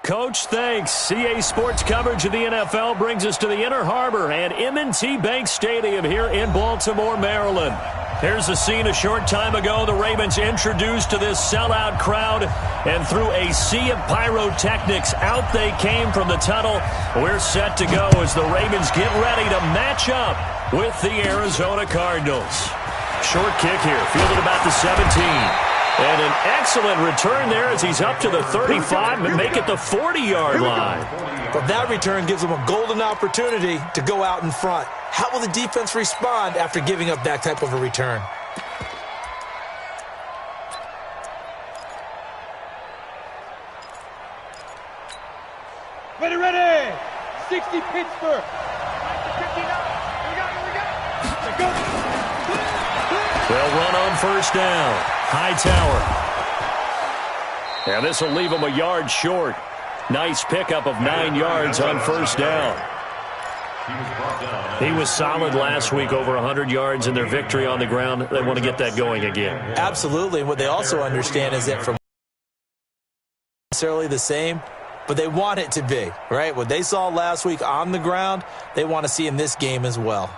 Coach, thanks. CA Sports coverage of the NFL brings us to the Inner Harbor and M&T Bank Stadium here in Baltimore, Maryland. Here's the scene a short time ago. The Ravens introduced to this sellout crowd, and through a sea of pyrotechnics, out they came from the tunnel. We're set to go as the Ravens get ready to match up with the Arizona Cardinals. Short kick here, fielded about the 17. And an excellent return there as he's up to the 35 and make it the 40-yard line. But that return gives him a golden opportunity to go out in front. How will the defense respond after giving up that type of a return? Ready, ready! 60 Pittsburgh. 59. Here we go. They'll run on first down. Hightower. And this will leave him a yard short. Nice pickup of 9 yards on first down. He was solid last week, over 100 yards in their victory on the ground. They want to get that going again. Absolutely. What they also understand is that from necessarily the same, but they want it to be, right? What they saw last week on the ground, they want to see in this game as well.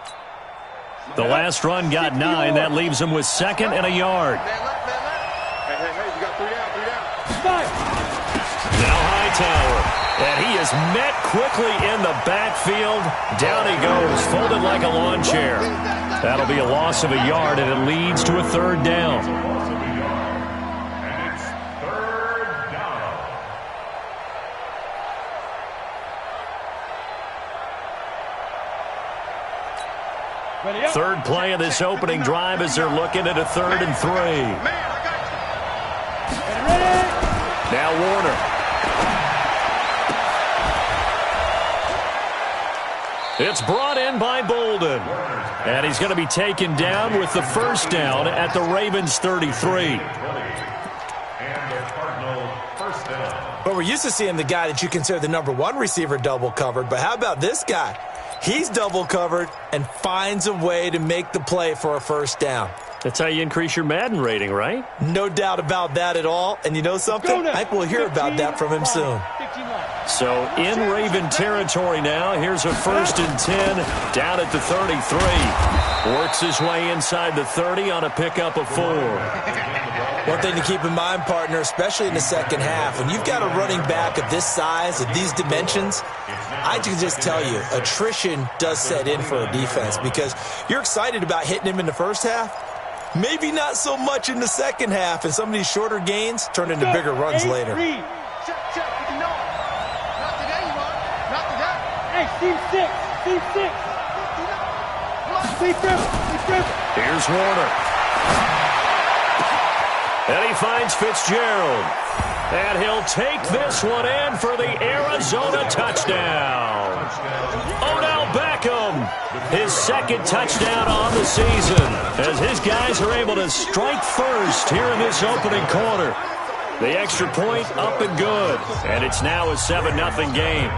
The last run got 9. That leaves him with second and a yard. Hey, you got 3 down. Now Hightower. And he is met quickly in the backfield. Down he goes, folded like a lawn chair. That'll be a loss of a yard, and it leads to a third down. And it's third down. Third play of this opening drive as they're looking at a 3rd and 3. Now Warner. It's brought in by Bolden. And he's going to be taken down with the first down at the Ravens 33. But we're used to seeing the guy that you consider the #1 receiver double covered. But how about this guy? He's double covered and finds a way to make the play for a first down. That's how you increase your Madden rating, right? No doubt about that at all. And you know something? I think we'll hear about that from him soon. So in Raven territory now. Here's a 1st and 10 down at the 33. Works his way inside the 30 on a pickup of 4. One thing to keep in mind, partner, especially in the second half, when you've got a running back of this size, of these dimensions, I can just tell you, attrition does set in for a defense because you're excited about hitting him in the first half. Maybe not so much in the second half, and some of these shorter gains turn into bigger runs later. Check. Not today, Not today. Hey, Steve 6. Here's Warner. And he finds Fitzgerald. And he'll take this one in for the Arizona touchdown. Odell Beckham, his 2nd touchdown on the season, as his guys are able to strike first here in this opening quarter. The extra point up and good, and it's now a 7-0 game.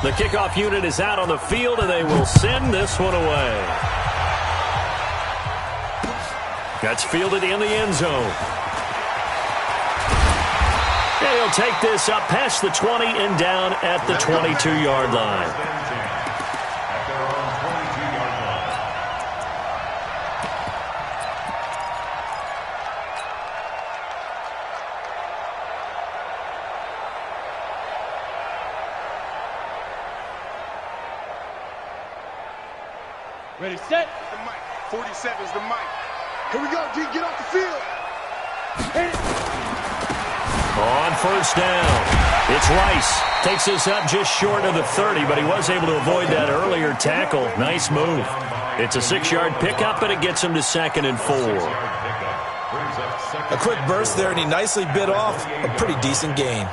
The kickoff unit is out on the field, and they will send this one away. That's fielded in the end zone. And he'll take this up past the 20 and down at the 22-yard line. Ready, set. The mic. 47's the mic. Here we go, D. Get off the field. Hit it. On first down, it's Rice. Takes this up just short of the 30, but he was able to avoid that earlier tackle. Nice move. It's a 6-yard pickup, and it gets him to 2nd and 4. A quick burst there, and he nicely bit off a pretty decent gain.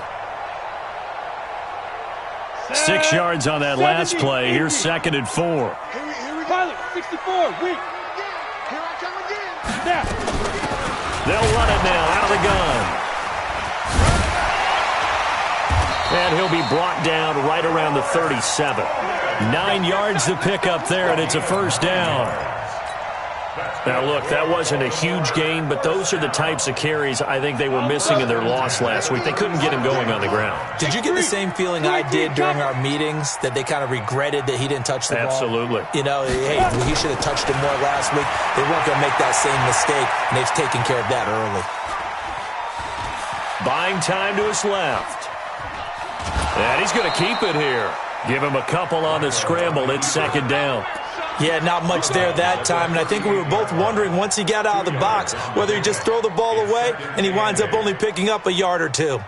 6 yards on that last play. Here's 2nd and 4. Pilot, 64, weak. Here I come again. Snap. They'll run it now out of the gun. And he'll be brought down right around the 37. 9 yards to pick up there, and it's a first down. Now, look, that wasn't a huge gain, but those are the types of carries I think they were missing in their loss last week. They couldn't get him going on the ground. Did you get the same feeling I did during our meetings, that they kind of regretted that he didn't touch the ball? Absolutely. You know, hey, he should have touched it more last week. They weren't going to make that same mistake, and they've taken care of that early. Buying time to his left. And he's going to keep it here. Give him a couple on the scramble. It's second down. Yeah, not much there that time, and I think we were both wondering once he got out of the box whether he just throw the ball away and he winds up only picking up a yard or two.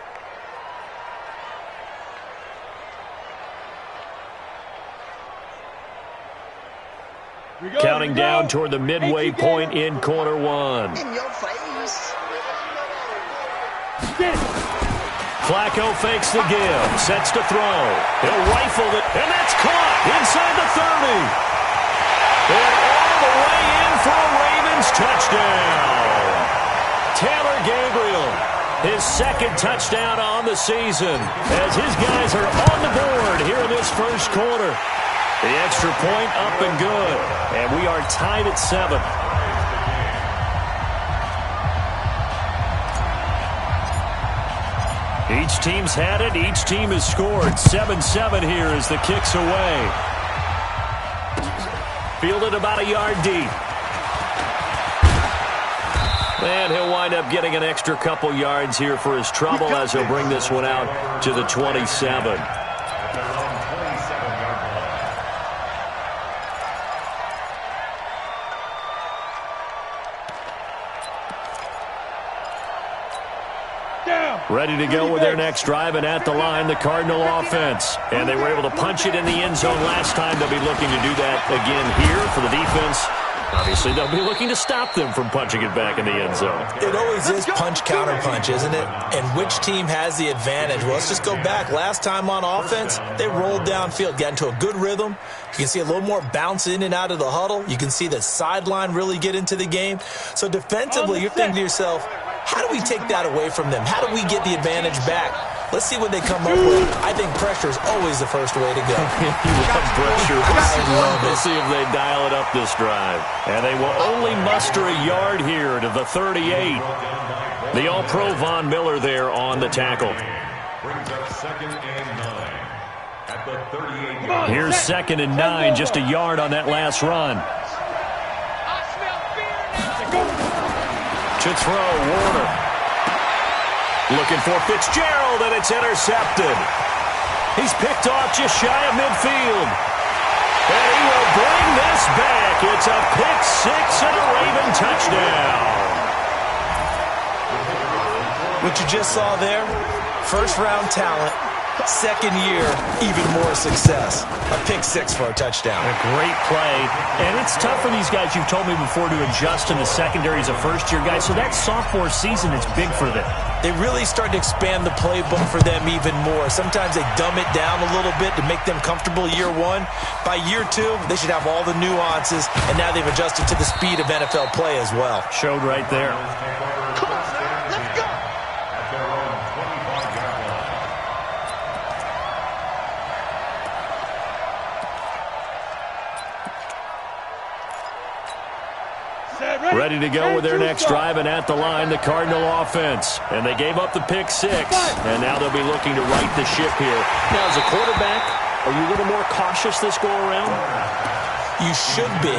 Counting down toward the midway point in quarter one. In your face. Flacco fakes the give, sets to throw. He'll rifle it, and that's caught inside the 30. And all the way in for a Ravens touchdown. Taylor Gabriel, his second touchdown on the season, as his guys are on the board here in this first quarter. The extra point up and good, and we are tied at 7. Each team's had it. Each team has scored. 7-7 here as the kick's away. Fielded about a yard deep. And he'll wind up getting an extra couple yards here for his trouble as he'll bring this one out to the 27. Ready to go with their next drive, and at the line, the Cardinal offense. And they were able to punch it in the end zone last time. They'll be looking to do that again here for the defense. Obviously, they'll be looking to stop them from punching it back in the end zone. It always is punch-counter-punch, isn't it? And which team has the advantage? Well, let's just go back. Last time on offense, they rolled downfield, got into a good rhythm. You can see a little more bounce in and out of the huddle. You can see the sideline really get into the game. So defensively, you're thinking to yourself, how do we take that away from them? How do we get the advantage back? Let's see what they come up with. I think pressure is always the first way to go. You love pressure. We'll see if they dial it up this drive. And they will only muster a yard here to the 38. The All-Pro Von Miller there on the tackle. Brings up 2nd and 9 at the 38. Here's 2nd and 9, just a yard on that last run. To throw, Warner. Looking for Fitzgerald, and it's intercepted. He's picked off just shy of midfield. And he will bring this back. It's a pick six and a Raven touchdown. What you just saw there, first-round talent, second year, even more success. A pick six for a touchdown. A great play. And it's tough for these guys, you've told me before, to adjust in the secondary as a first-year guy. So that sophomore season is big for them. They really start to expand the playbook for them even more. Sometimes they dumb it down a little bit to make them comfortable year one. By year two, they should have all the nuances, and now they've adjusted to the speed of NFL play as well. Showed right there. Come on, let's go. At their own 25-yard line. Ready to go with their next drive, and at the line, the Cardinal offense. And they gave up the pick six, and now they'll be looking to right the ship here. Now, as a quarterback, are you a little more cautious this go-around? You should be,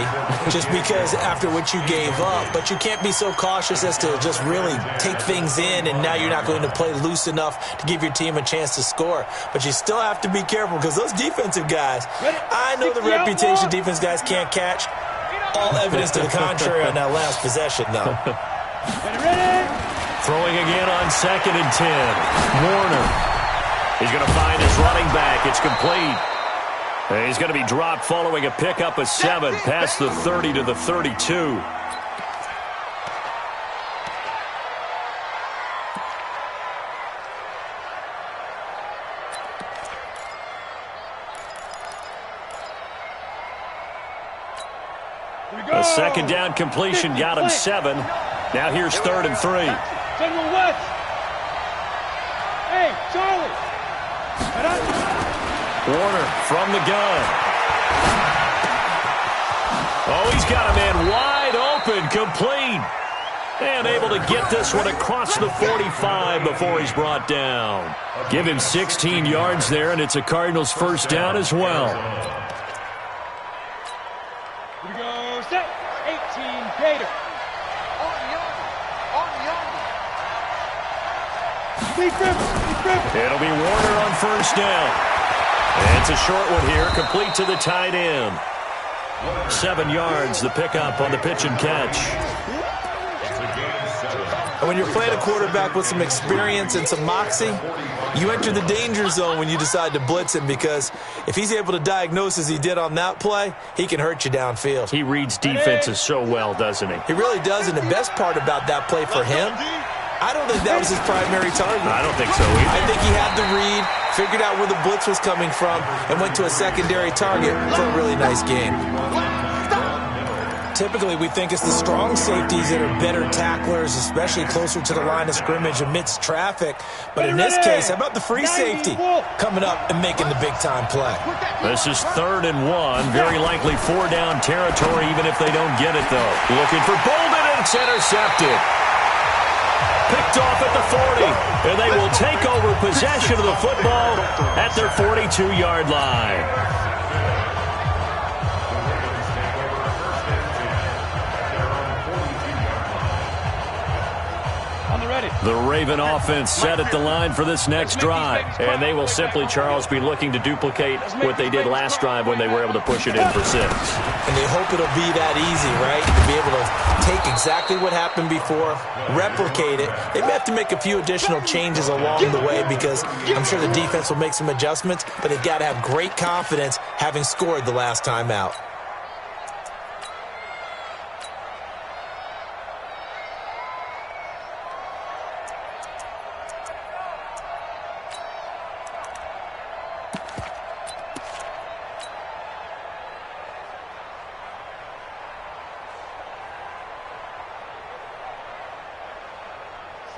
just because after what you gave up. But you can't be so cautious as to just really take things in, and now you're not going to play loose enough to give your team a chance to score. But you still have to be careful, because those defensive guys, I know the reputation defense guys can't catch. All evidence to the contrary on that last possession, though. Throwing again on 2nd and 10. Warner. He's going to find his running back. It's complete. And he's going to be dropped following a pickup of 7 past the 30 to the 32. A second down completion got him 7. Now here's 3rd and 3. Hey, Charlie. Warner from the gun. Oh, he's got a man wide open, complete. And able to get this one across the 45 before he's brought down. Give him 16 yards there, and it's a Cardinals first down as well. Here we go, set, 18, Gator. It'll be Warner on first down. And it's a short one here, complete to the tight end. 7 yards, the pickup on the pitch and catch. And when you're playing a quarterback with some experience and some moxie, you enter the danger zone when you decide to blitz him, because if he's able to diagnose as he did on that play, he can hurt you downfield. He reads defenses so well, doesn't he? He really does, and the best part about that play for him, I don't think that was his primary target. I don't think so either. I think he had the read, figured out where the blitz was coming from, and went to a secondary target for a really nice game. Typically, we think it's the strong safeties that are better tacklers, especially closer to the line of scrimmage amidst traffic. But in this case, how about the free safety coming up and making the big-time play? This is 3rd and 1. Very likely 4-down territory, even if they don't get it, though. Looking for Bolden, and it's intercepted. Picked off at the 40, and they will take over possession of the football at their 42-yard line. The Raven offense set at the line for this next drive. And they will simply, Charles, be looking to duplicate what they did last drive when they were able to push it in for 6. And they hope it'll be that easy, right? To be able to take exactly what happened before, replicate it. They may have to make a few additional changes along the way, because I'm sure the defense will make some adjustments, but they've got to have great confidence having scored the last time out.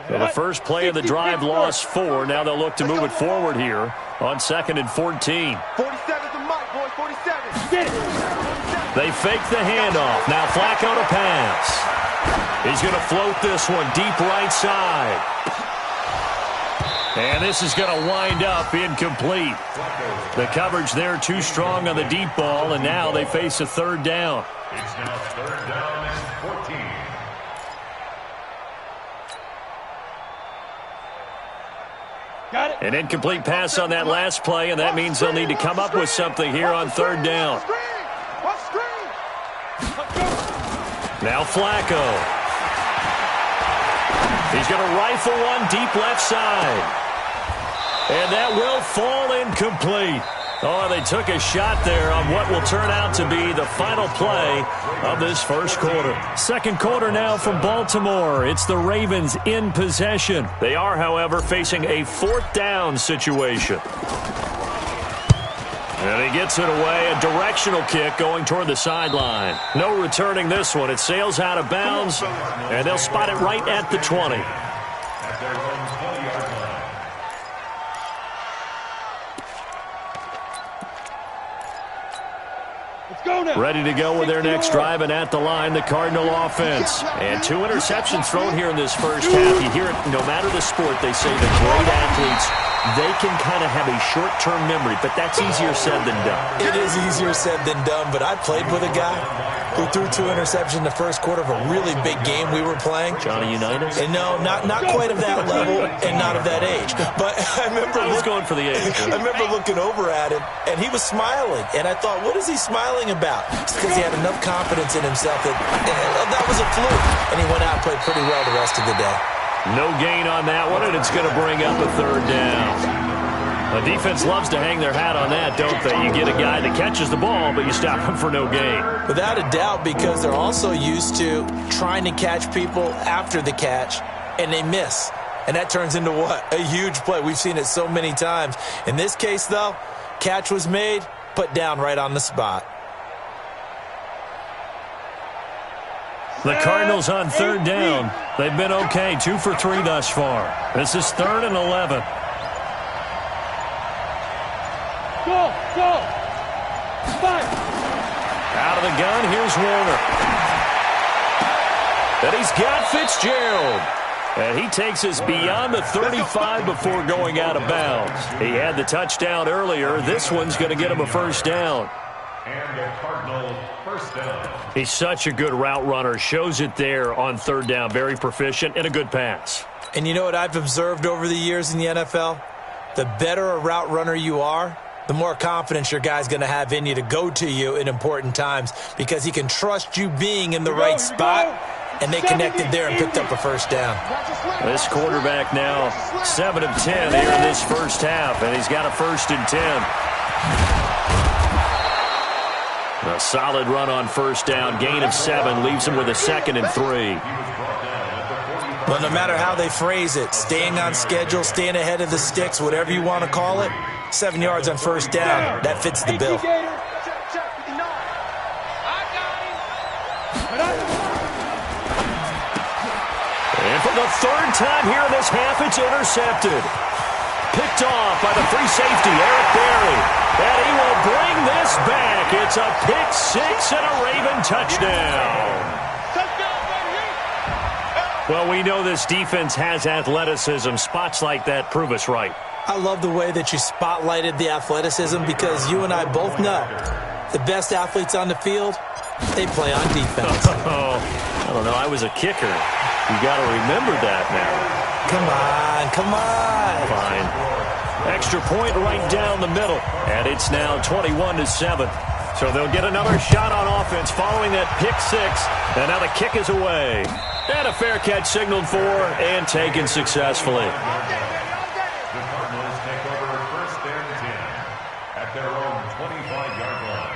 Well, the first play of the drive lost 4. Now they'll look to move it forward here on 2nd and 14. 47's the mic, boys. 47. They fake the handoff. Now Flacco to pass. He's going to float this one deep right side. And this is going to wind up incomplete. The coverage there too strong on the deep ball, and now they face a 3rd down. It's now 3rd down and 14. An incomplete pass on that last play, and that means they'll need to come up with something here on 3rd down. Now Flacco. He's going to rifle one deep left side. And that will fall incomplete. Oh, they took a shot there on what will turn out to be the final play of this first quarter. Second quarter now from Baltimore. It's the Ravens in possession. They are, however, facing a 4th down situation. And he gets it away, a directional kick going toward the sideline. No returning this one. It sails out of bounds, and they'll spot it right at the 20. At their own 20-yard line. Ready to go with their next drive, and at the line, the Cardinal offense. And 2 interceptions thrown here in this first half. You hear it, no matter the sport, they say the great athletes, they can kind of have a short-term memory, but that's easier said than done. It is easier said than done, but I played with a guy who threw 2 interceptions in the first quarter of a really big game we were playing. Johnny Unitas? And no, not quite of that level and not of that age. But I remember I was going for the age. I remember looking over at him, and he was smiling. And I thought, what is he smiling about? It's because he had enough confidence in himself that was a fluke. And he went out and played pretty well the rest of the day. No gain on that one, and it's going to bring up a 3rd down. The defense loves to hang their hat on that, don't they? You get a guy that catches the ball, but you stop him for no gain. Without a doubt, because they're also used to trying to catch people after the catch, and they miss. And that turns into what? A huge play. We've seen it so many times. In this case, though, catch was made, put down right on the spot. The Cardinals on 3rd down. They've been okay, 2 for 3 thus far. This is 3rd and 11. Go! 5! Out of the gun, here's Warner. And he's got Fitzgerald. And he takes us beyond the 35 before going out of bounds. He had the touchdown earlier. This one's going to get him a first down. And the Cardinals first down. He's such a good route runner. Shows it there on third down. Very proficient and a good pass. And you know what I've observed over the years in the NFL? The better a route runner you are, the more confidence your guy's going to have in you to go to you in important times because he can trust you being in the right spot. And they connected there and picked up a first down. This quarterback now 7 of 10 here in this first half, and he's got a 1st and 10. A solid run on first down. Gain of 7 leaves him with a 2nd and 3. Well, no matter how they phrase it, staying on schedule, staying ahead of the sticks, whatever you want to call it, 7 yards on first down, that fits the bill. And for the 3rd time here in this half, it's intercepted. Picked off by the free safety, Eric Berry. And he will bring this back. It's a pick 6 and a Raven touchdown. Well, we know this defense has athleticism. Spots like that prove us right. I love the way that you spotlighted the athleticism because you and I both know the best athletes on the field, they play on defense. Oh, I don't know. I was a kicker. You got to remember that now. Come on. Fine. Extra point right down the middle. And it's now 21-7. So they'll get another shot on offense following that pick 6. And now the kick is away. And a fair catch signaled for and taken successfully. The Cardinals take over 1st and 10 at their own 25-yard line.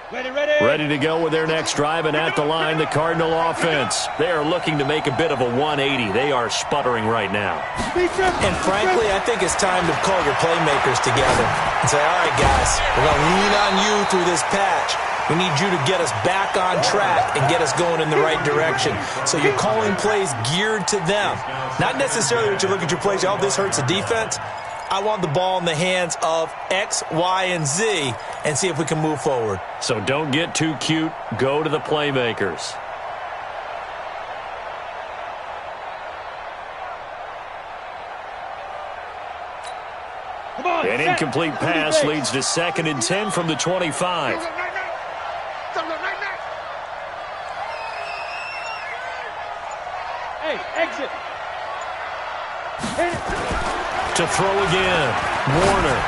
Ready to go with their next drive, and at the line, the Cardinal offense. They are looking to make a bit of a 180. They are sputtering right now. And frankly, I think it's time to call your playmakers together and say, all right, guys, we're going to lean on you through this patch. We need you to get us back on track and get us going in the right direction. So you're calling plays geared to them. Not necessarily that you look at your plays, oh, this hurts the defense. I want the ball in the hands of X, Y, and Z and see if we can move forward. So don't get too cute. Go to the playmakers. An incomplete pass leads to 2nd and 10 from the 25. Hey, exit. To throw again, Warner.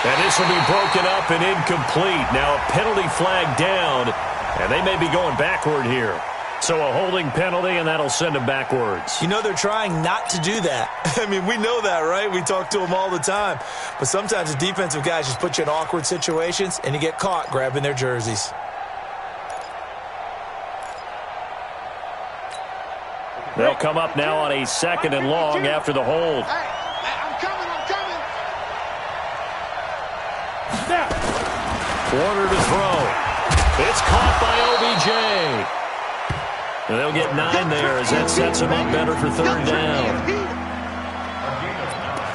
And this will be broken up and incomplete. Now a penalty flag down, and they may be going backward here. So a holding penalty, and that'll send them backwards. You know they're trying not to do that. I mean, we know that, right? We talk to them all the time. But sometimes the defensive guys just put you in awkward situations, and you get caught grabbing their jerseys. They'll come up now on a 2nd and long after the hold. Warner to throw. It's caught by OBJ. And they'll get 9 there as that sets them up better for 3rd down.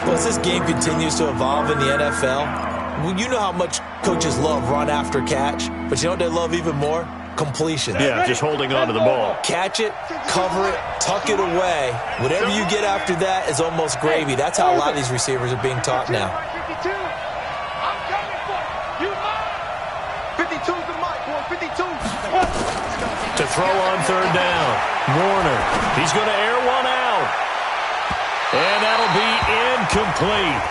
Well, as this game continues to evolve in the NFL, well, you know how much coaches love run after catch, but you know what they love even more? Completion. Yeah, just holding on to the ball. Catch it, cover it, tuck it away. Whatever you get after that is almost gravy. That's how a lot of these receivers are being taught now. 52's the mic, boy, 52. To throw on 3rd down. Warner. He's going to air one out. And that'll be incomplete.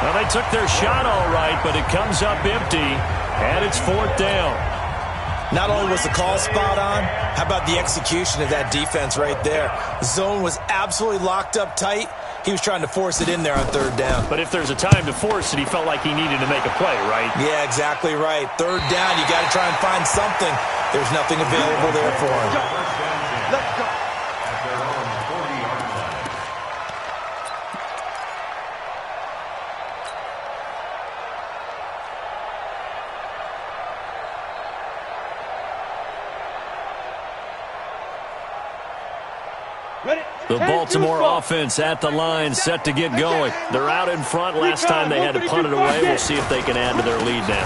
Well, they took their shot all right, but it comes up empty. And it's 4th down. Not only was the call spot on, how about the execution of that defense right there? The zone was absolutely locked up tight. He was trying to force it in there on 3rd down. But if there's a time to force it, he felt like he needed to make a play, right? Yeah, exactly right. 3rd down, you got to try and find something. There's nothing available there for him. Let's go. At their own 40-yard line. The Baltimore offense at the line, set to get going. They're out in front. Last time they had to punt it away. We'll see if they can add to their lead now.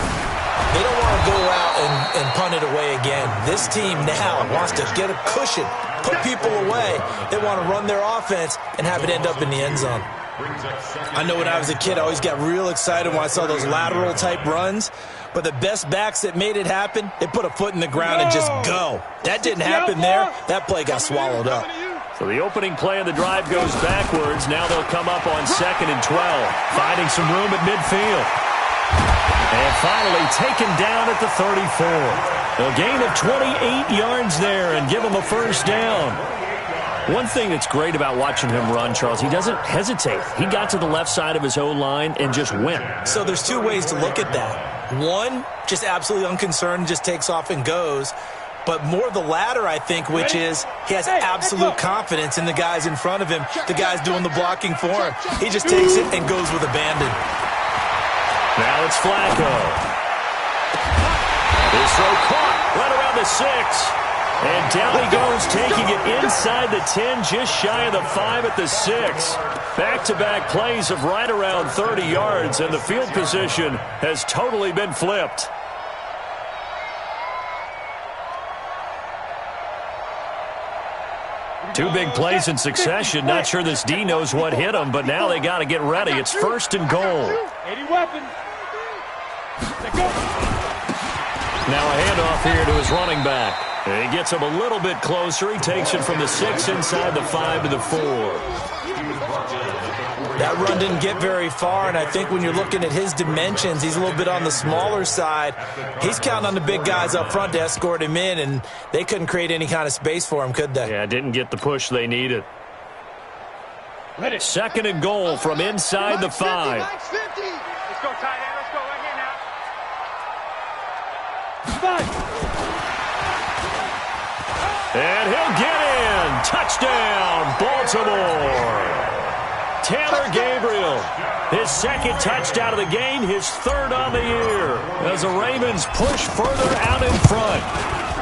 They don't want to go out and punt it away again. This team now wants to get a cushion, put people away. They want to run their offense and have it end up in the end zone. I know when I was a kid, I always got real excited when I saw those lateral-type runs. But the best backs that made it happen, they put a foot in the ground and just go. That didn't happen there. That play got swallowed up. So the opening play of the drive goes backwards. Now they'll come up on 2nd and 12, finding some room at midfield. And finally taken down at the 34. A gain of 28 yards there and give them a first down. One thing that's great about watching him run, Charles, he doesn't hesitate. He got to the left side of his O-line and just went. So there's two ways to look at that. One, just absolutely unconcerned, just takes off and goes. But more the latter, I think, which is he has absolute confidence in the guys in front of him, the guys doing the blocking for him. He just takes it and goes with abandon. Now it's Flacco. His throw caught right around the 6. And down he goes, taking it inside the 10, just shy of the 5 at the 6. Back-to-back plays of right around 30 yards, and the field position has totally been flipped. Two big plays in succession. Not sure this D knows what hit him, but now they got to get ready. It's 1st and goal. 80 weapons. Now a handoff here to his running back. And he gets him a little bit closer. He takes it from the 6 inside the 5 to the 4. That run didn't get very far, and I think when you're looking at his dimensions, he's a little bit on the smaller side. He's counting on the big guys up front to escort him in, and they couldn't create any kind of space for him, could they? Yeah, didn't get the push they needed. Ready. 2nd and goal from inside the 5. Let's go, tight end. Let's go right here now. 5. And he'll get in. Touchdown, Baltimore. Taylor Gabriel, his 2nd touchdown of the game, his 3rd on the year, as the Ravens push further out in front.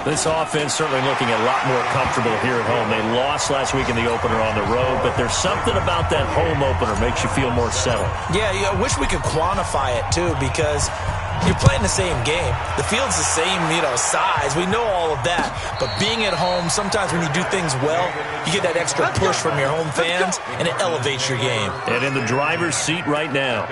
This offense certainly looking a lot more comfortable here at home. They lost last week in the opener on the road, but there's something about that home opener makes you feel more settled. Yeah, I wish we could quantify it, too, because you're playing the same game. The field's the same, size. We know all of that. But being at home, sometimes when you do things well, you get that extra push from your home fans, and it elevates your game. And in the driver's seat right now.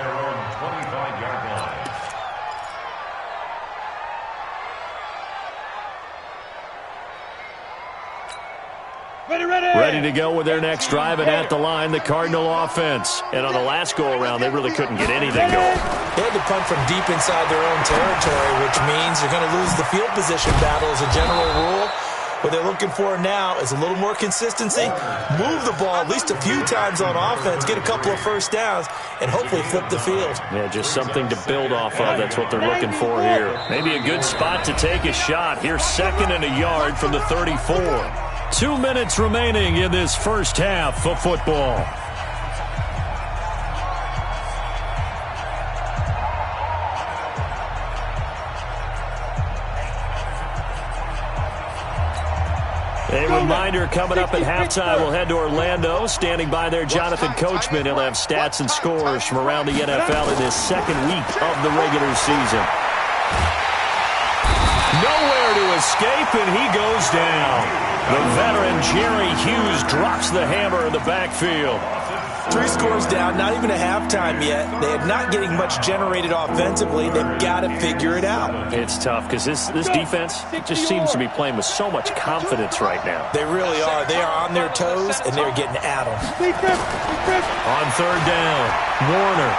Ready to go with their next drive, and at the line, the Cardinal offense. And on the last go-around, they really couldn't get anything going. They had to punt from deep inside their own territory, which means you're going to lose the field position battle as a general rule. What they're looking for now is a little more consistency, move the ball at least a few times on offense, get a couple of first downs, and hopefully flip the field. Yeah, just something to build off of. That's what they're looking for here. Maybe a good spot to take a shot. Here's 2nd and a yard from the 34. 2 minutes remaining in this first half of football. A reminder, coming up at halftime, we'll head to Orlando. Standing by there, Jonathan Coachman. He'll have stats and scores from around the NFL in this 2nd week of the regular season. Nowhere to escape, and he goes down. The veteran Jerry Hughes drops the hammer in the backfield. 3 scores down, not even a halftime yet. They are not getting much generated offensively. They've got to figure it out. It's tough because this defense just seems to be playing with so much confidence right now. They really are. They are on their toes, and they're getting at them. On 3rd down, Warner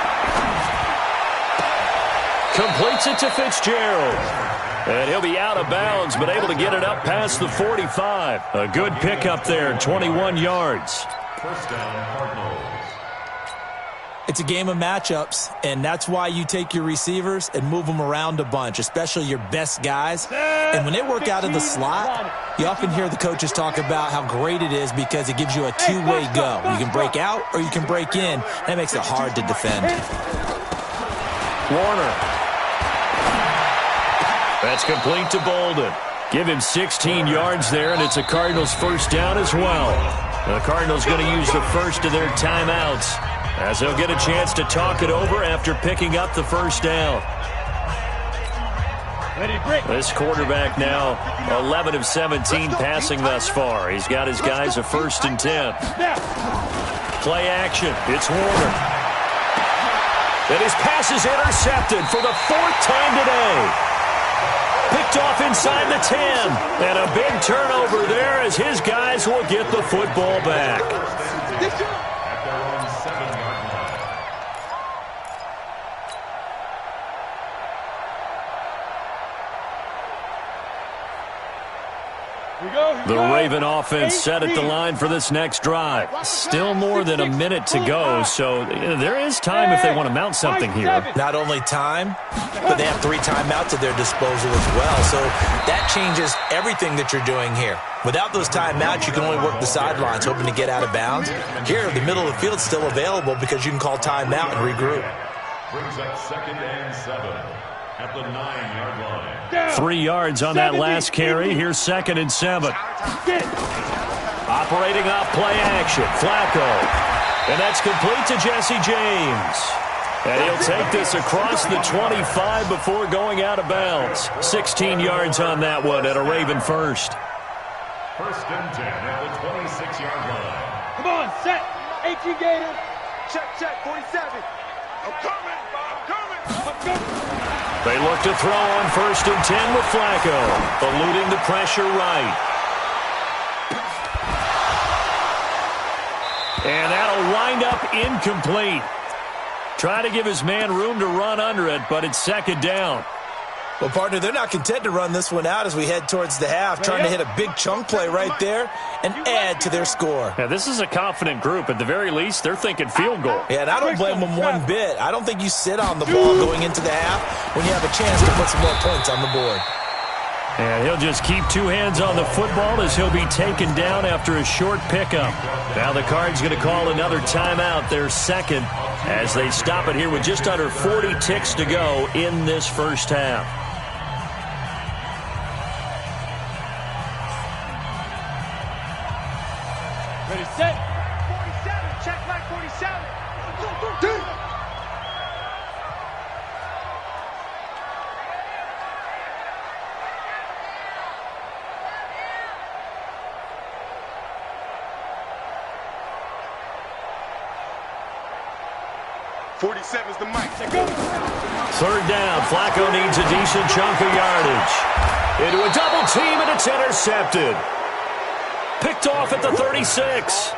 completes it to Fitzgerald. And he'll be out of bounds, but able to get it up past the 45. A good pickup there, 21 yards. First down, Cardinals. It's a game of matchups, and that's why you take your receivers and move them around a bunch, especially your best guys. And when they work out of the slot, you often hear the coaches talk about how great it is because it gives you a two-way go. You can break out or you can break in. That makes it hard to defend. Warner. That's complete to Bolden. Give him 16 yards there, and it's a Cardinals first down as well. The Cardinals going to use the first of their timeouts as they'll get a chance to talk it over after picking up the first down. This quarterback now 11 of 17 passing thus far. He's got his guys a 1st and 10. Play action. It's Warner. And his pass is intercepted for the 4th time today. Picked off inside the 10. And a big turnover there as his guys will get the football back. At their own 7-yard line. The Raven offense set at the line for this next drive. Still more than a minute to go, so there is time if they want to mount something here. Not only time, but they have 3 timeouts at their disposal as well. So that changes everything that you're doing here. Without those timeouts, you can only work the sidelines, hoping to get out of bounds. Here, the middle of the field is still available because you can call timeout and regroup. Brings up 2nd and 7 at the 9-yard line. 3 yards on that last carry. Here's 2nd and 7. Operating off play action. Flacco. And that's complete to Jesse James. And he'll take this across the 25 before going out of bounds. 16 yards on that one at a Raven first. 1st and 10 at the 26-yard line. Come on, set. 18 Gator. Check, 47. I'm coming. They look to throw on 1st and 10 with Flacco. Eluding the pressure right. And that'll wind up incomplete. Try to give his man room to run under it, but it's 2nd down. Well, partner, they're not content to run this one out as we head towards the half, trying to hit a big chunk play right there and add to their score. Yeah, this is a confident group. At the very least, they're thinking field goal. Yeah, and I don't blame them one bit. I don't think you sit on the ball going into the half when you have a chance to put some more points on the board. And he'll just keep 2 hands on the football as he'll be taken down after a short pickup. Now the Cards going to call another timeout, their 2nd, as they stop it here with just under 40 ticks to go in this first half. Ready, set. 47. Check back 47. Go. 47's the mic. 3rd down. Flacco needs a decent chunk of yardage. Into a double team, and it's intercepted. Picked off at the 36.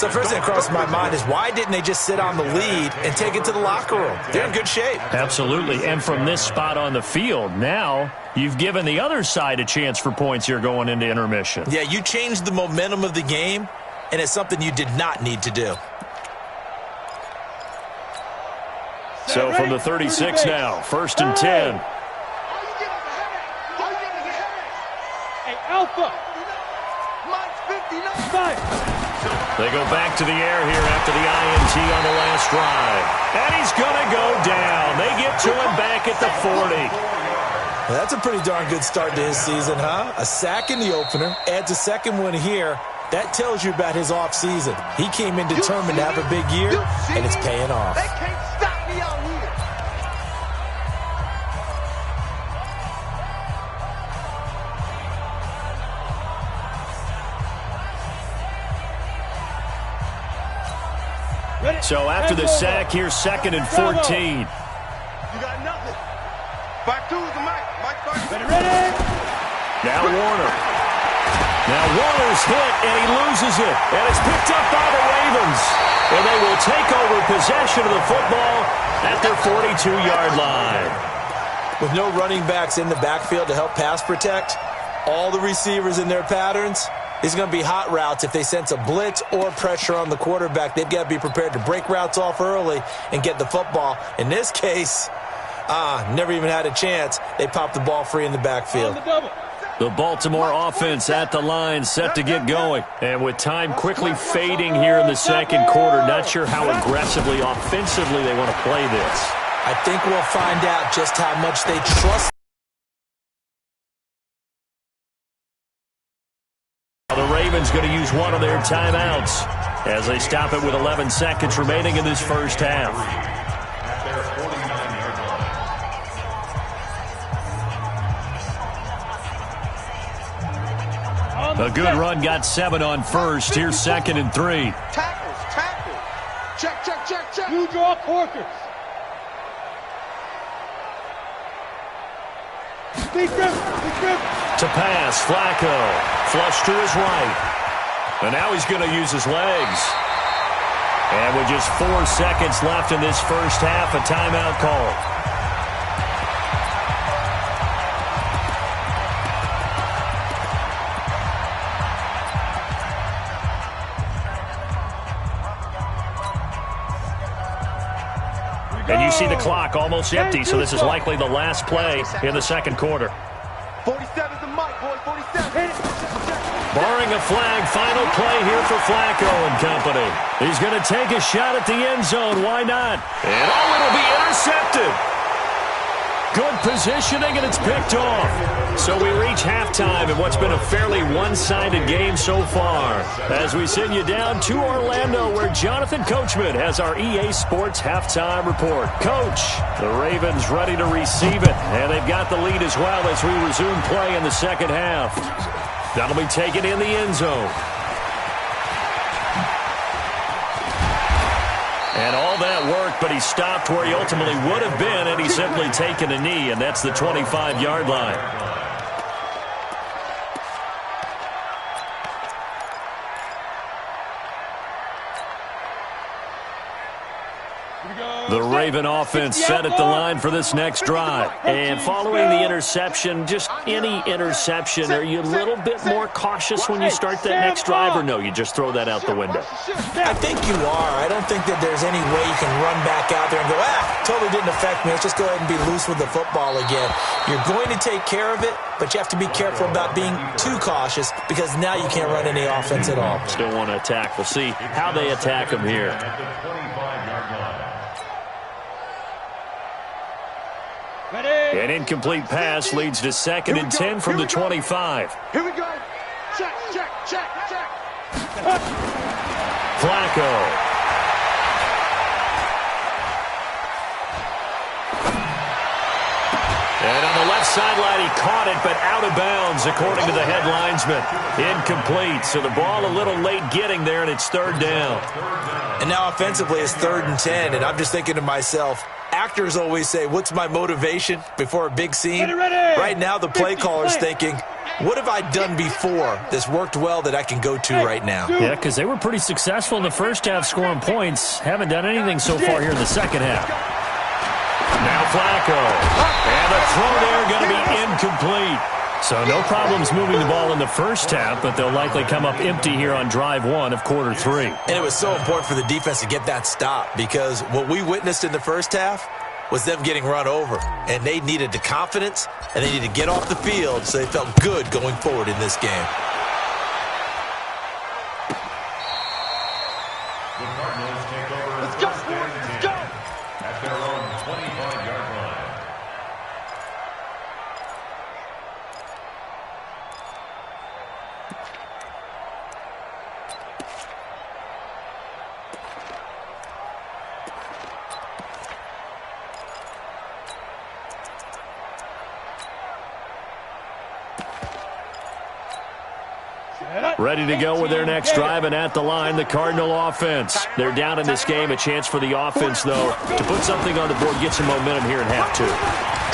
So first thing that crossed my mind is why didn't they just sit on the lead and take it to the locker room? They're in good shape. Absolutely. And from this spot on the field, now you've given the other side a chance for points here going into intermission. Yeah, you changed the momentum of the game, and it's something you did not need to do. So from the 36 now, 1st and 10. Hey, Alpha. They go back to the air here after the INT on the last drive. And he's going to go down. They get to him back at the 40. Well, that's a pretty darn good start to his season, huh? A sack in the opener, adds a 2nd one here. That tells you about his offseason. He came in determined to have a big year, and it's paying off. They can't stop me out here. So after the sack, here's 2nd and 14. You got nothing. Back 2 is the mic. Mike, Ready. Now Warner. Now Warner's hit, and he loses it. And it's picked up by the Ravens. And they will take over possession of the football at their 42-yard line. With no running backs in the backfield to help pass protect, all the receivers in their patterns, these are going to be hot routes. If they sense a blitz or pressure on the quarterback, they've got to be prepared to break routes off early and get the football. In this case, never even had a chance. They popped the ball free in the backfield. The Baltimore offense at the line, set to get going. And with time quickly fading here in the 2nd quarter, not sure how aggressively, offensively they want to play this. I think we'll find out just how much they trust. The Ravens Ravens going to use one of their timeouts as they stop it with 11 seconds remaining in this first half. At their 49-yard line. A good run got 7 on first. Here's 2nd and 3. Tackles. Check. You draw quarters. Deep grip. To pass, Flacco. Flush to his right. And now he's going to use his legs. And with just 4 seconds left in this first half, a timeout call. And you see the clock almost empty, so this is likely the last play in the second quarter. 47's the mic, boy. 47. Barring a flag, final play here for Flacco and company. He's going to take a shot at the end zone. Why not? And it'll be intercepted. Good positioning, and it's picked off. So we reach halftime in what's been a fairly one-sided game so far. As we send you down to Orlando, where Jonathan Coachman has our EA Sports halftime report. Coach, the Ravens ready to receive it, and they've got the lead as well as we resume play in the second half. That'll be taken in the end zone. And all that work, but he stopped where he ultimately would have been, and he's simply taken a knee, and that's the 25-yard line. The Raven offense set at the line for this next drive. And following the interception, just any interception, are you a little bit more cautious when you start that next drive, or no, you just throw that out the window? I think you are. I don't think that there's any way you can run back out there and go, totally didn't affect me. Let's just go ahead and be loose with the football again. You're going to take care of it, but you have to be careful about being too cautious because now you can't run any offense at all. Still want to attack. We'll see how they attack him here. At the 25-yard line. An incomplete pass leads to 2nd and 10 from the 25. Here we go. Check. Flacco. And on the left sideline, he caught it, but out of bounds, according to the head linesman. Incomplete, so the ball a little late getting there, and it's 3rd down. And now offensively it's 3rd and 10, and I'm just thinking to myself, actors always say, what's my motivation before a big scene? Ready. Right now the play caller's thinking, what have I done before that's worked well that I can go to right now? Yeah, because they were pretty successful in the first half scoring points. Haven't done anything so far here in the second half. Now Flacco. And the throw there going to be incomplete. So no problems moving the ball in the first half, but they'll likely come up empty here on drive 1 of quarter 3. And it was so important for the defense to get that stop because what we witnessed in the first half was them getting run over. And they needed the confidence, and they needed to get off the field so they felt good going forward in this game. The Cardinals take over. Let's go. At their own 25-yard line. Ready to go with their next drive, and at the line, the Cardinal offense. They're down in this game. A chance for the offense, though, to put something on the board, get some momentum here in half 2.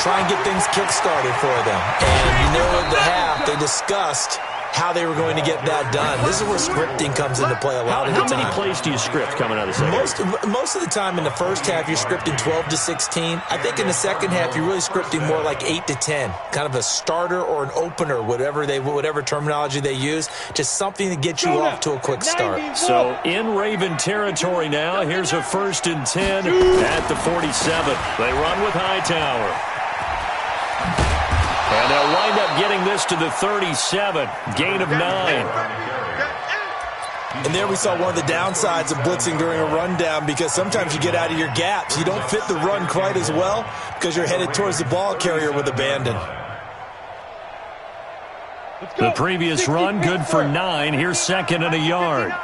Try and get things kick-started for them. And at the half, they discussed how they were going to get that done. This is where scripting comes into play a lot of the time. How many plays do you script coming out of the second half? Most of the time in the first half, you're scripting 12 to 16. I think in the second half, you're really scripting more like 8 to 10. Kind of a starter or an opener, whatever terminology they use. Just something to get you off to a quick start. So in Raven territory now, here's a 1st and 10 at the 47. They run with Hightower. And they'll wind up getting this to the 37. Gain of 9. And there we saw one of the downsides of blitzing during a rundown because sometimes you get out of your gaps. You don't fit the run quite as well because you're headed towards the ball carrier with abandon. The previous run, good for 9. Here's second and a yard.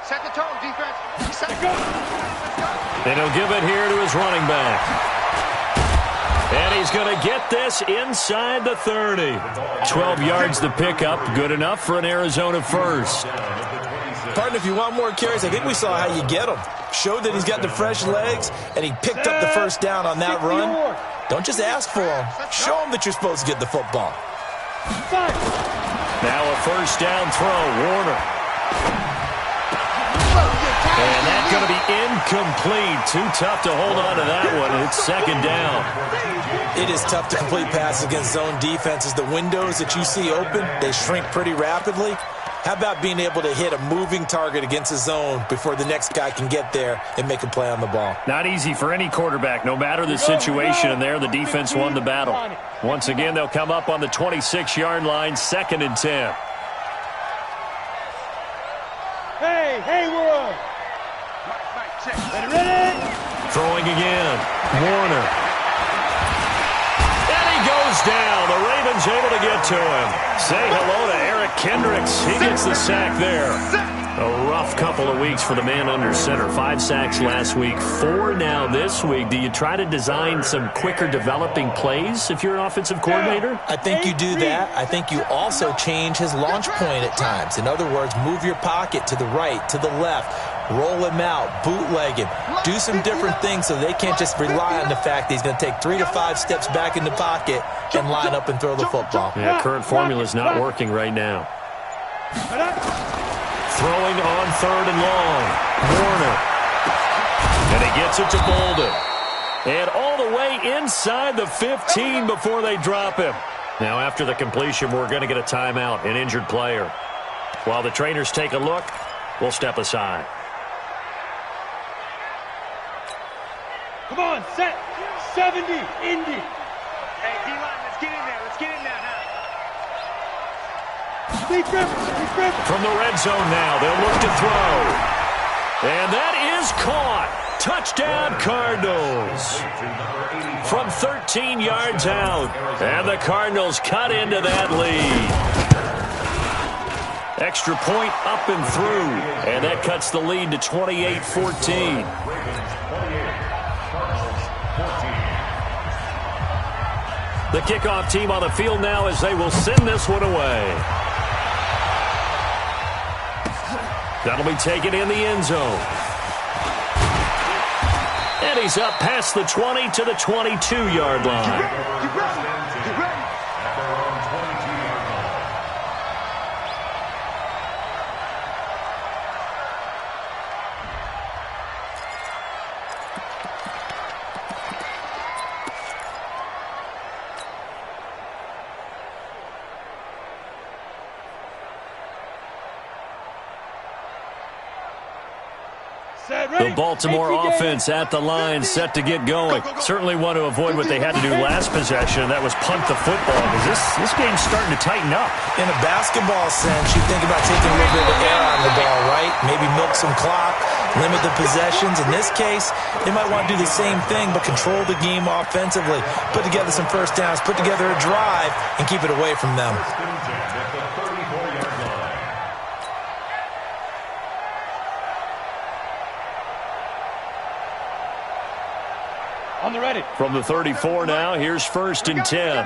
Set the tone, defense. Set go. And he'll give it here to his running back. And he's going to get this inside the 30. 12 yards to pick up. Good enough for an Arizona first. Partner, if you want more carries, I think we saw how you get him. Showed that he's got the fresh legs, and he picked up the first down on that run. Don't just ask for him. Show him that you're supposed to get the football. Now a first down throw, Warner. And that's going to be incomplete. Too tough to hold on to that one. It's second down. It is tough to complete passes against zone defenses. The windows that you see open, they shrink pretty rapidly. How about being able to hit a moving target against a zone before the next guy can get there and make a play on the ball? Not easy for any quarterback, no matter the situation. And there, the defense won the battle. Once again, they'll come up on the 26-yard line, second and 10. Hey, we're on. Ready? Throwing again. Warner. And he goes down. The Ravens able to get to him. Say hello to Eric Kendricks. He gets the sack there. A rough couple of weeks for the man under center. 5 sacks last week, 4 now this week. Do you try to design some quicker developing plays if you're an offensive coordinator? I think you do that. I think you also change his launch point at times. In other words, move your pocket to the right, to the left. Roll him out, bootleg him, do some different things so they can't just rely on the fact that he's going to take 3 to 5 steps back in the pocket and line up and throw the football. Yeah, current formula is not working right now. Throwing on third and long. Warner. And he gets it to Bolden. And all the way inside the 15 before they drop him. Now after the completion, we're going to get a timeout, an injured player. While the trainers take a look, we'll step aside. Come on, set. 70, Indy. Hey, D-line, let's get in there. Let's get in there now. From the red zone now, they'll look to throw. And that is caught. Touchdown, Cardinals. From 13 yards out. And the Cardinals cut into that lead. Extra point up and through. And that cuts the lead to 28-14. The kickoff team on the field now as they will send this one away. That'll be taken in the end zone. And he's up past the 20 to the 22-yard line. Get ready. The Baltimore offense at the line, set to get going. Certainly want to avoid what they had to do last possession, and that was punt the football, because this game's starting to tighten up. In a basketball sense, you think about taking a little bit of the air on the ball, right? Maybe milk some clock, limit the possessions. In this case, they might want to do the same thing, but control the game offensively. Put together some first downs, put together a drive, and keep it away from them. On the ready. From the 34 now, here's first and 10.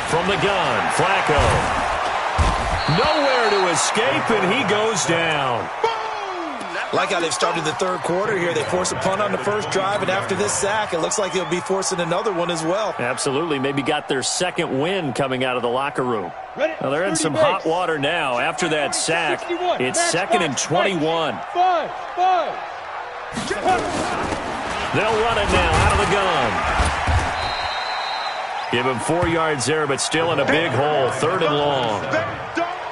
From the gun, Flacco. Nowhere to escape, and he goes down. Like how they've started the third quarter here. They force a punt on the first drive, and after this sack, it looks like they'll be forcing another one as well. Absolutely. Maybe got their second win coming out of the locker room. Now they're in some hot water now. After that sack, it's second and 21. Five. They'll run it now out of the gun. Give him 4 yards there, but still in a big hole. Third and long.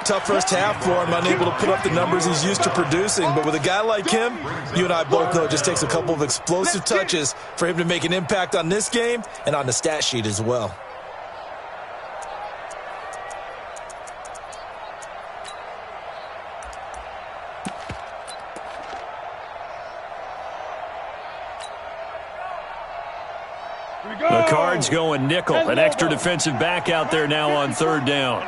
Tough first half for him, unable to put up the numbers he's used to producing. But with a guy like him, you and I both know it just takes a couple of explosive touches for him to make an impact on this game and on the stat sheet as well. The Cards going nickel. An extra defensive back out there now on third down.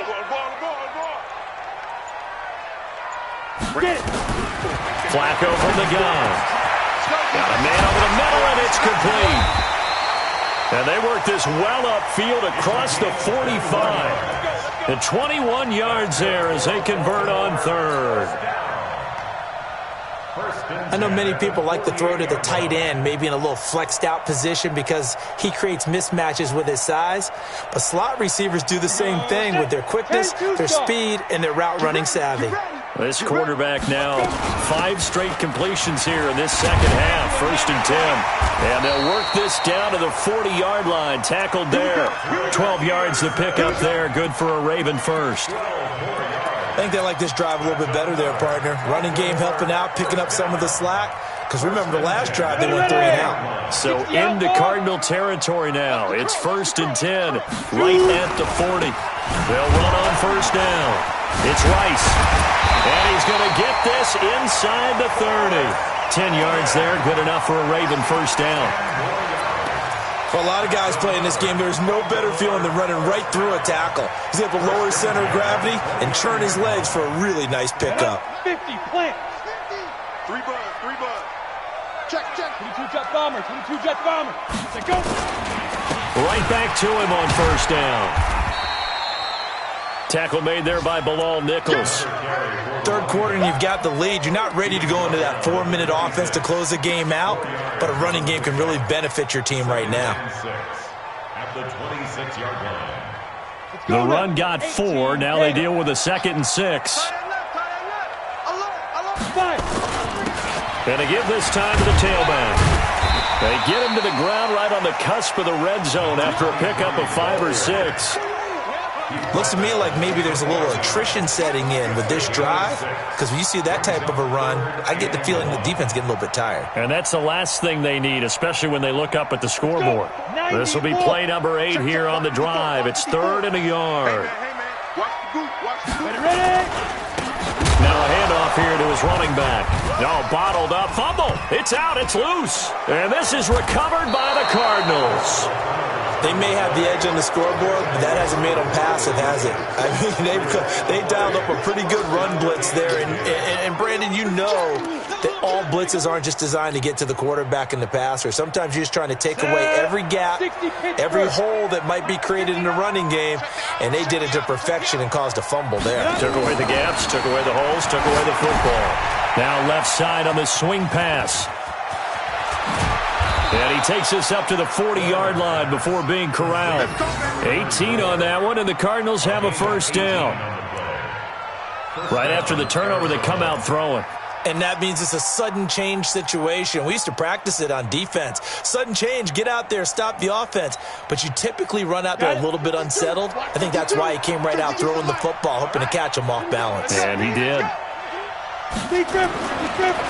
Flacco from the gun. Got a man over the middle, and it's complete. And they work this well upfield across the 45. And 21 yards there as they convert on third. I know many people like to throw to the tight end, maybe in a little flexed out position because he creates mismatches with his size. But slot receivers do the same thing with their quickness, their speed, and their route running savvy. This quarterback now 5 straight completions here in this second half. 1st and 10. And they'll work this down to the 40-yard line. Tackled there. 12 yards to pick up there. Good for a Raven first. I think they like this drive a little bit better there, partner. Running game helping out, picking up some of the slack. Because remember, the last drive they went 3 and out. So into Cardinal territory now. It's 1st and 10, right at the 40. They'll run on 1st down. It's Rice. And he's going to get this inside the 30. 10 yards there, good enough for a Raven 1st down. For a lot of guys playing this game, there's no better feeling than running right through a tackle. He's able to lower his center of gravity and churn his legs for a really nice pickup. 50, plant. 3 buds. Check. 22 jet bomber, 22 jet bomber. Let's go. Right back to him on 1st down. Tackle made there by Bilal Nichols. Third quarter and you've got the lead. You're not ready to go into that 4-minute offense to close the game out, but a running game can really benefit your team right now. At the 26-yard line. The run got 4. Now they deal with a 2nd and 6. And they give this time to the tailback. They get him to the ground right on the cusp of the red zone after a pickup of 5 or 6. Looks to me like maybe there's a little attrition setting in with this drive, because when you see that type of a run, I get the feeling the defense getting a little bit tired. And that's the last thing they need, especially when they look up at the scoreboard. This will be play number 8 here on the drive. It's 3rd and a yard. Hey, man. Watch the goose. Ready. Now a handoff here to his running back. No, bottled up. Fumble. It's out. It's loose. And this is recovered by the Cardinals. They may have the edge on the scoreboard, but that hasn't made them passive, has it? I mean, they dialed up a pretty good run blitz there. And Brandon, you know that all blitzes aren't just designed to get to the quarterback and the passer. Sometimes you're just trying to take away every gap, every hole that might be created in the running game, and they did it to perfection and caused a fumble there. Took away the gaps, took away the holes, took away the football. Now left side on the swing pass. And he takes us up to the 40-yard line before being corralled. 18 on that one, and the Cardinals have a 1st down. Right after the turnover, they come out throwing. And that means it's a sudden change situation. We used to practice it on defense. Sudden change, get out there, stop the offense. But you typically run out there a little bit unsettled. I think that's why he came right out throwing the football, hoping to catch him off balance. And he did.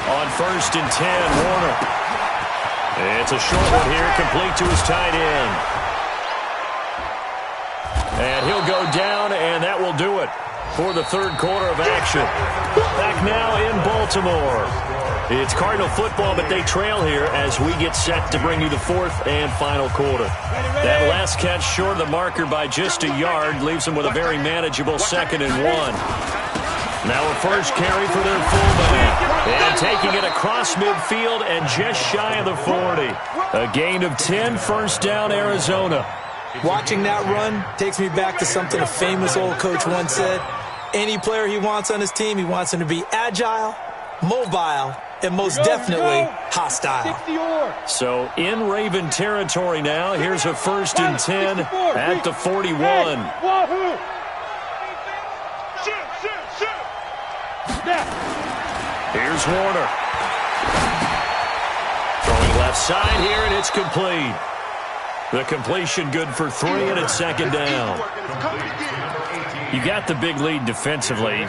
On 1st and 10, Warner. It's a short one here, complete to his tight end. And he'll go down, and that will do it for the 3rd quarter of action. Back now in Baltimore. It's Cardinal football, but they trail here as we get set to bring you the 4th and final quarter. That last catch short of the marker by just a yard leaves them with a very manageable 2nd and 1. Now a first carry for their fullback. And taking it across midfield and just shy of the 40. A gain of 10, 1st down, Arizona. Watching that run takes me back to something a famous old coach once said. Any player he wants on his team, he wants him to be agile, mobile, and most definitely hostile. So in Raven territory now. Here's a 1st and 10 at the 41. Here's Warner. Throwing left side here, and it's complete. The completion good for 3, and it's 2nd down. You got the big lead defensively.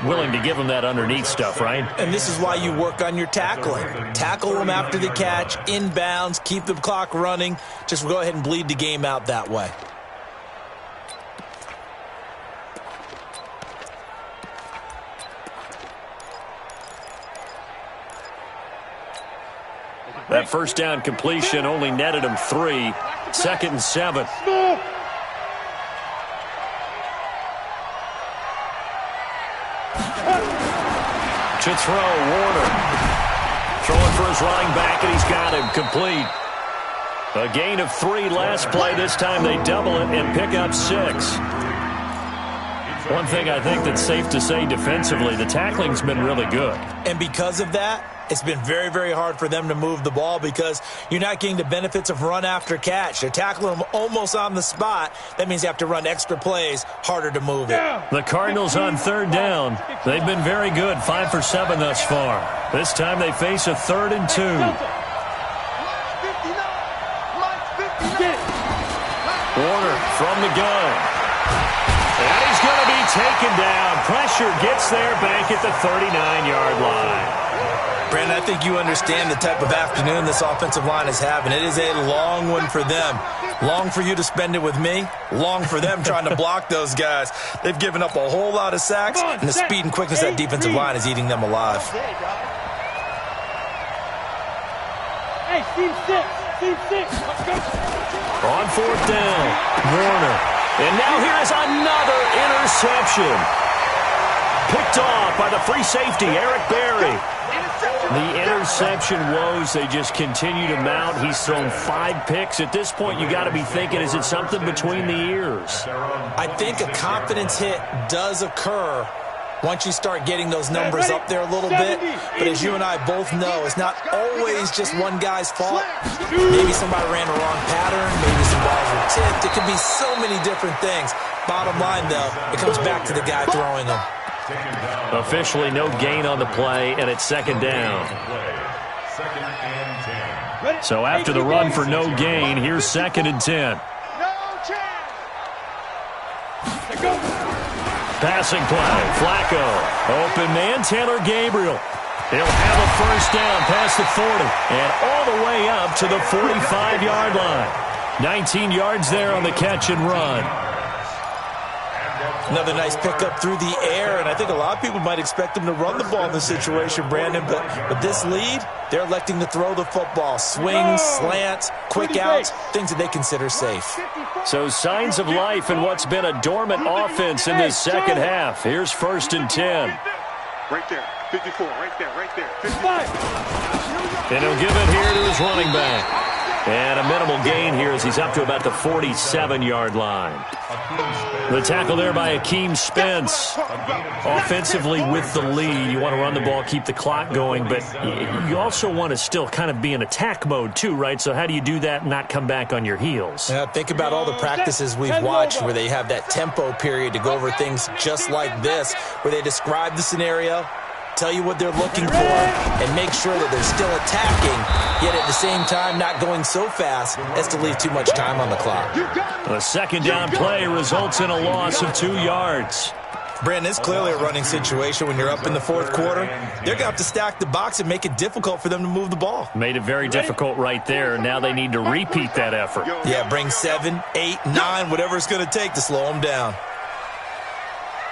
Willing to give them that underneath stuff, right? And this is why you work on your tackling. Tackle them after the catch, inbounds, keep the clock running. Just go ahead and bleed the game out that way. That first down completion only netted him 3. 2nd and 7. To throw, Warner. Throwing for his running back, and he's got him complete. A gain of 3 last play. This time they double it and pick up 6. One thing I think that's safe to say defensively, the tackling's been really good. And because of that, it's been very, very hard for them to move the ball because you're not getting the benefits of run after catch. They're tackling them almost on the spot. That means you have to run extra plays, harder to move it. The Cardinals on 3rd down. They've been very good, 5 for 7 thus far. This time they face a 3rd and 2. Warner from the gun. And he's going to be taken down. Pressure gets there back at the 39-yard line. Brandon, I think you understand the type of afternoon this offensive line is having. It is a long one for them. Long for you to spend it with me. Long for them trying to block those guys. They've given up a whole lot of sacks, and the speed and quickness of that defensive line is eating them alive. Hey, team 6. Let's go. On 4th down, Warner. And now here is another interception. Picked off by the free safety, Eric Berry. The interception woes, they just continue to mount. He's thrown 5 picks. At this point, you got to be thinking, is it something between the ears? I think a confidence hit does occur once you start getting those numbers up there a little bit. But as you and I both know, it's not always just one guy's fault. Maybe somebody ran the wrong pattern. Maybe some balls were tipped. It could be so many different things. Bottom line, though, it comes back to the guy throwing them. Officially no gain on the play, and it's 2nd down. So after the run for no gain, here's 2nd and 10. Passing play, Flacco. Open man, Taylor Gabriel. He'll have a first down past the 40 and all the way up to the 45-yard line. 19 yards there on the catch and run. Another nice pickup through the air, and I think a lot of people might expect them to run the ball in this situation, Brandon, but with this lead, they're electing to throw the football. Swings, slants, quick outs, things that they consider safe. So signs of life in what's been a dormant offense in this second half. Here's 1st and 10. Right there, 54, right there, 55. And he'll give it here to his running back. And a minimal gain here as he's up to about the 47-yard line. The tackle there by Akeem Spence. Offensively with the lead, you want to run the ball, keep the clock going, but you also want to still kind of be in attack mode too, right? So how do you do that and not come back on your heels? Yeah, think about all the practices we've watched where they have that tempo period to go over things just like this, where they describe the scenario, tell you what they're looking for, and make sure that they're still attacking, yet at the same time not going so fast as to leave too much time on the clock. A 2nd down play results in a loss of 2 yards. Brandon, it's clearly a running situation when you're up in the 4th quarter. They're going to have to stack the box and make it difficult for them to move the ball. Made it very difficult right there. Now they need to repeat that effort. Yeah, bring 7, 8, 9, whatever it's going to take to slow them down.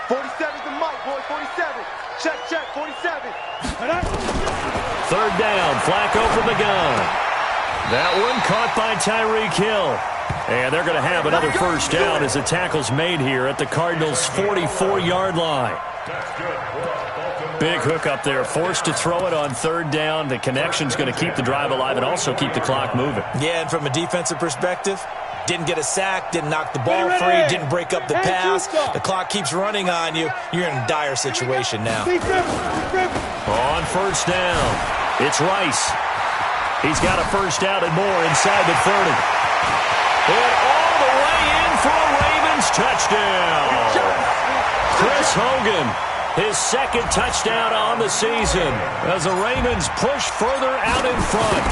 47's the mic, boy, 47. Check, 47. 3rd down, Flacco from the gun. That one caught by Tyreek Hill. And they're going to have another first down as the tackle's made here at the Cardinals' 44-yard line. Big hook up there, forced to throw it on 3rd down. The connection's going to keep the drive alive and also keep the clock moving. Yeah, and from a defensive perspective, didn't get a sack, didn't knock the ball free, didn't break up the pass. The clock keeps running on you. You're in a dire situation now. On 1st down, it's Rice. He's got a first down and more inside the 30. And all the way in for a Ravens touchdown. Chris Hogan, his 2nd touchdown on the season as the Ravens push further out in front.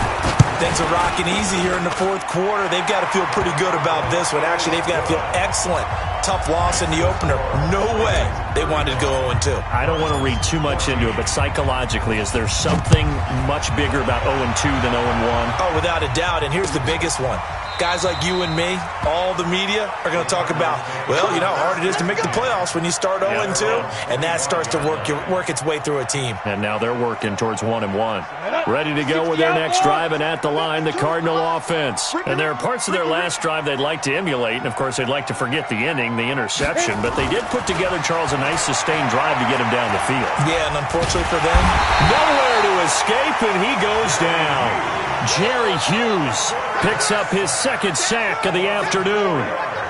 Things are rocking easy here in the 4th quarter. They've got to feel pretty good about this one. Actually, they've got to feel excellent tough loss in the opener. No way they wanted to go 0-2. I don't want to read too much into it, but psychologically, is there something much bigger about 0-2 than 0-1? Oh, without a doubt, and here's the biggest one. Guys like you and me, all the media, are going to talk about, well, you know how hard it is to make the playoffs when you start 0-2, and that starts to work its way through a team. And now they're working towards 1-1. Ready to go with their next drive, and at the line, the Cardinal offense. And there are parts of their last drive they'd like to emulate, and of course they'd like to forget the ending, the interception, but they did put together, Charles, a nice sustained drive to get him down the field. Yeah, and unfortunately for them, nowhere to escape, and he goes down. Jerry Hughes picks up his second sack of the afternoon.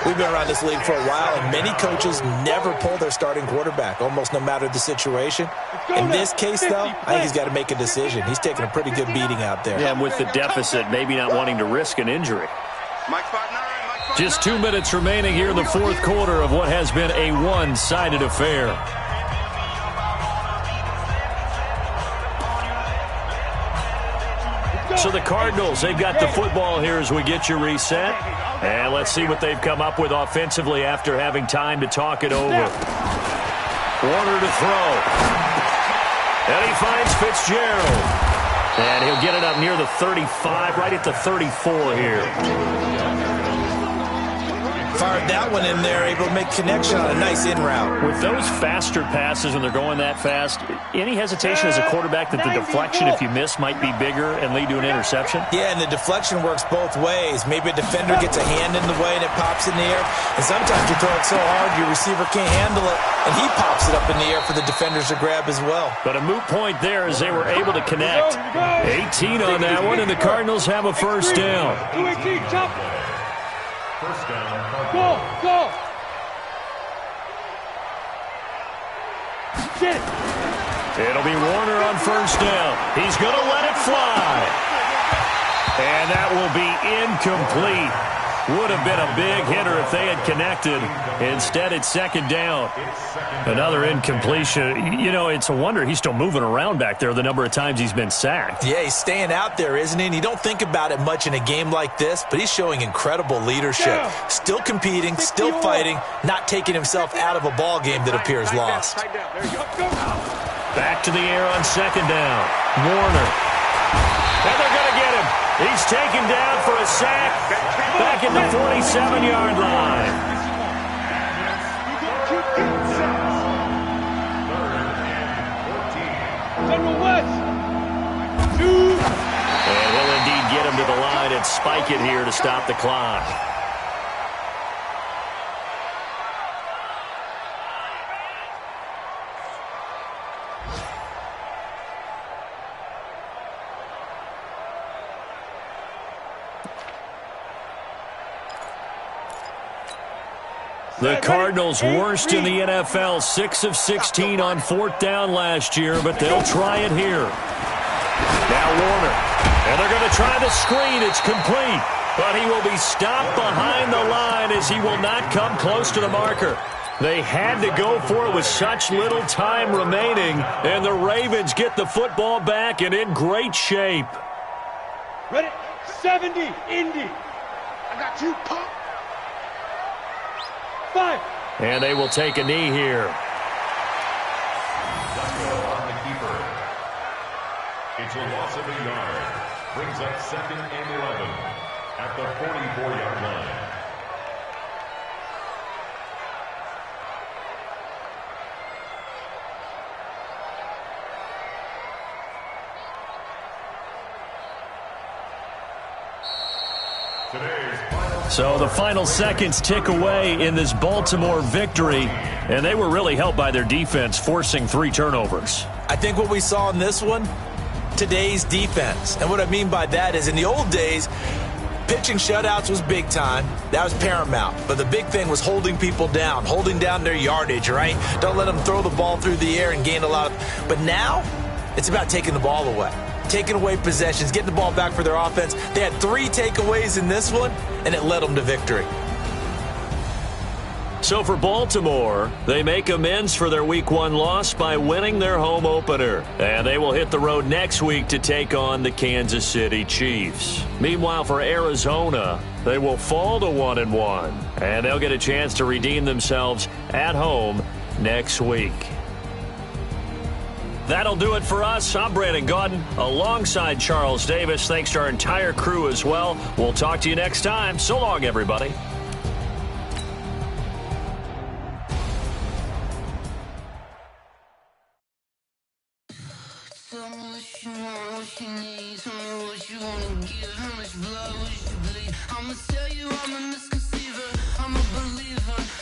We've been around this league for a while, and many coaches never pull their starting quarterback, almost no matter the situation. In this case, though, I think he's got to make a decision. He's taking a pretty good beating out there. Yeah, and with the deficit, maybe not wanting to risk an injury. Just 2 minutes remaining here in the fourth quarter of what has been a one-sided affair. So the Cardinals, they've got the football here as we get you reset. And let's see what they've come up with offensively after having time to talk it over. Warner to throw. And he finds Fitzgerald. And he'll get it up near the 35, right at the 34 here. Fired that one in there, able to make connection on a nice in route. With those faster passes when they're going that fast, any hesitation as a quarterback that the deflection, if you miss, might be bigger and lead to an interception? Yeah, and the deflection works both ways. Maybe a defender gets a hand in the way and it pops in the air. And sometimes you throw it so hard your receiver can't handle it, and he pops it up in the air for the defenders to grab as well. But a moot point there as they were able to connect. 18 on that one, and the Cardinals have a first down. First down. Go! Get it! It'll be Warner on first down. He's going to let it fly. And that will be incomplete. Would have been a big hitter if they had connected. Instead, it's second down. Another incompletion. You know, it's a wonder he's still moving around back there the number of times he's been sacked. Yeah, he's staying out there, isn't he? And you don't think about it much in a game like this, but he's showing incredible leadership. Still competing, still fighting, not taking himself out of a ball game that appears lost. Back to the air on second down. Warner. And they're going to get him. He's taken down for a sack back at the 47-yard line. And he'll indeed get him to the line and spike it here to stop the clock. The Cardinals worst in the NFL, 6 of 16 on fourth down last year, but they'll try it here. Now Warner, and they're going to try the screen. It's complete, but he will be stopped behind the line as he will not come close to the marker. They had to go for it with such little time remaining, and the Ravens get the football back and in great shape. Ready? 70, Indy. I got you, pop. 5. And they will take a knee here. On the keeper. It's a loss of a yard. Brings up 2nd and 11 at the 44-yard line. So the final seconds tick away in this Baltimore victory, and they were really helped by their defense, forcing 3 turnovers. I think what we saw in this one, today's defense. And what I mean by that is in the old days, pitching shutouts was big time. That was paramount. But the big thing was holding people down, holding down their yardage, right? Don't let them throw the ball through the air and gain a lot of... But now, it's about taking the ball away. Taking away possessions, getting the ball back for their offense. They had 3 takeaways in this one, and it led them to victory. So for Baltimore, they make amends for their Week 1 loss by winning their home opener. And they will hit the road next week to take on the Kansas City Chiefs. Meanwhile, for Arizona, they will fall to 1-1. And they'll get a chance to redeem themselves at home next week. That'll do it for us. I'm Brandon Gaudin alongside Charles Davis. Thanks to our entire crew as well. We'll talk to you next time. So long, everybody. Tell me what you want, what you need. Tell me what you wanna give. How much blood would you bleed? I'ma tell you I'm a misconceiver. I'm a believer.